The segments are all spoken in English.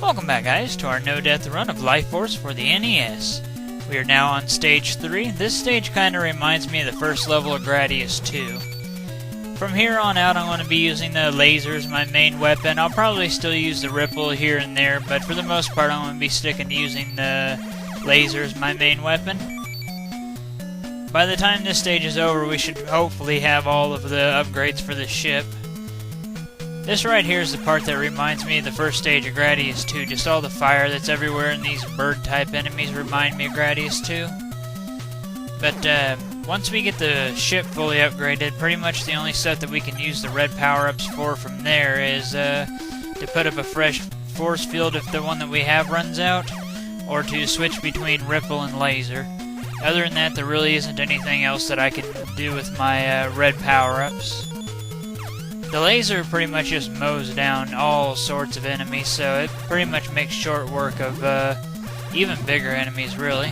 Welcome back, guys, to our no-death run of Life Force for the NES. We are now on Stage 3. This stage kind of reminds me of the first level of Gradius 2. From here on out, I'm going to be using the laser as my main weapon. I'll probably still use the ripple here and there, but for the most part, I'm going to be sticking to using the laser as my main weapon. By the time this stage is over, we should hopefully have all of the upgrades for the ship. This right here is the part that reminds me of the first stage of Gradius 2. Just all the fire that's everywhere, and these bird-type enemies remind me of Gradius 2. But once we get the ship fully upgraded, pretty much the only stuff that we can use the red power-ups for from there is to put up a fresh force field if the one that we have runs out, or to switch between ripple and laser. Other than that, there really isn't anything else that I can do with my red power-ups. The laser pretty much just mows down all sorts of enemies, so it pretty much makes short work of even bigger enemies, really.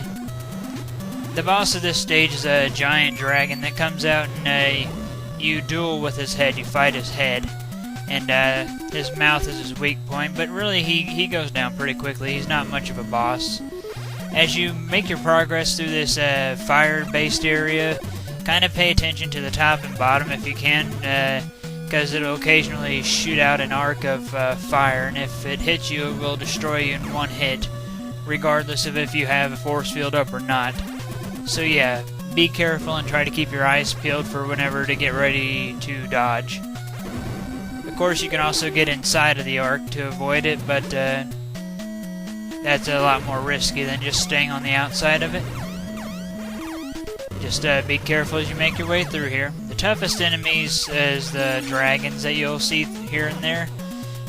The boss of this stage is a giant dragon that comes out and you duel with his head, you fight his head. And his mouth is his weak point, but really he goes down pretty quickly. He's not much of a boss. As you make your progress through this fire-based area, kind of pay attention to the top and bottom if you can, because it'll occasionally shoot out an arc of fire, and if it hits you, it will destroy you in one hit, regardless of if you have a force field up or not. So yeah, be careful and try to keep your eyes peeled for whenever to get ready to dodge. Of course, you can also get inside of the arc to avoid it, but that's a lot more risky than just staying on the outside of it. Just be careful as you make your way through here. The toughest enemies is the dragons that you'll see here and there,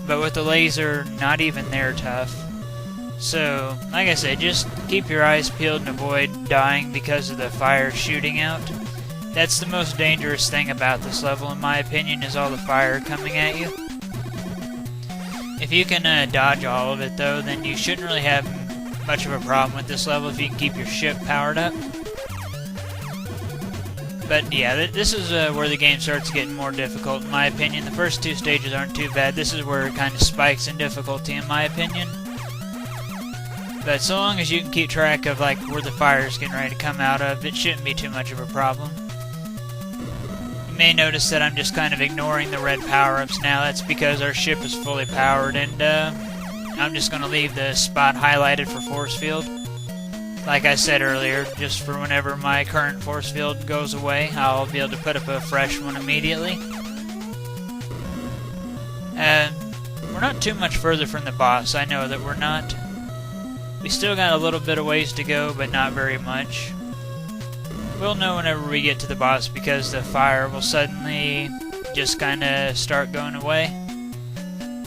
but with the laser, not even they're tough. So, like I said, just keep your eyes peeled and avoid dying because of the fire shooting out. That's the most dangerous thing about this level, in my opinion, is all the fire coming at you. If you can dodge all of it, though, then you shouldn't really have much of a problem with this level if you can keep your ship powered up. But yeah, this is where the game starts getting more difficult, in my opinion. The first two stages aren't too bad. This is where it kind of spikes in difficulty, in my opinion. But so long as you can keep track of like where the fire is getting ready to come out of, it shouldn't be too much of a problem. You may notice that I'm just kind of ignoring the red power-ups now. That's because our ship is fully powered, and I'm just going to leave the spot highlighted for force field. Like I said earlier, just for whenever my current force field goes away, I'll be able to put up a fresh one immediately. We're not too much further from the boss. I know that we're not. We still got a little bit of ways to go, but not very much. We'll know whenever we get to the boss because the fire will suddenly just kind of start going away.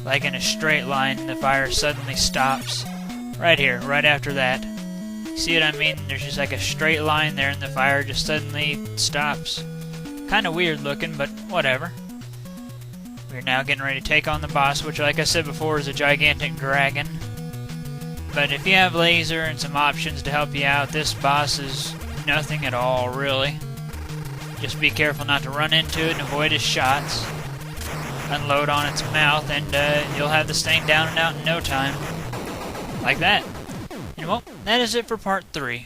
Like in a straight line, the fire suddenly stops. Right here, right after that. See what I mean? There's just like a straight line there and the fire just suddenly stops. Kind of weird looking, but whatever. We're now getting ready to take on the boss, which like I said before is a gigantic dragon. But if you have laser and some options to help you out, this boss is nothing at all, really. Just be careful not to run into it and avoid his shots. Unload on its mouth and you'll have this thing down and out in no time. Like that. And well, that is it for part 3.